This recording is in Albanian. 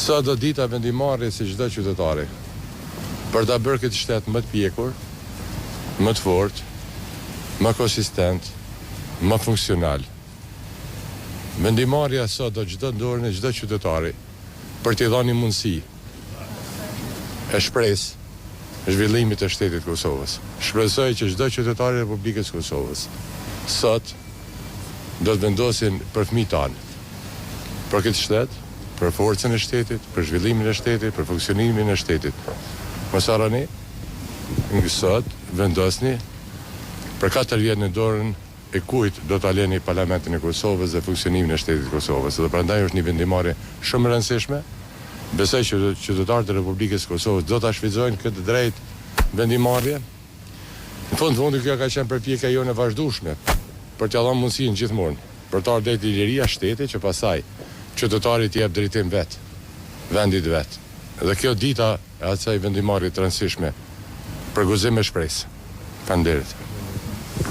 Sa do dita vendimarrje si çdo qytetari për ta bërë këtë shtet më të pjekur, më të fortë, më konsistent, më funksional. Vendimarrja sot do çdo dorën e çdo qytetari për t'i dhënë mundësi e shpresë zhvillimit të shtetit Kosovës. Shpresoj që çdo qytetar i Republikës Kosovës sot do të vendosin për fëmijët tanë, për këtë shtet, për forcën e shtetit, për zhvillimin e shtetit, për funksionimin e shtetit. Mos harroni, sot vendosni për 4 vjet në dorën e kujt do ta lëni Parlamentin e Kosovës dhe funksionimin e shtetit të Kosovës. Dhe prandaj është një vendimarrje shumë e rëndësishme. Besoj që qytetarët e Republikës Kosovës do ta shfrytëzojnë këtë drejt vendimarrje. Në fund kjo ka qenë përpjekja jonë e vazhdueshme për t'ia dhënë mundësinë gjithmonë për të ardhur deri liria e shtetit që pasaj qytetarit t'i jep drejtim vet, vendit vet. Dhe kjo dita e asaj vendimarrje të rëndësishme për guzim me shpresë. Faleminderit.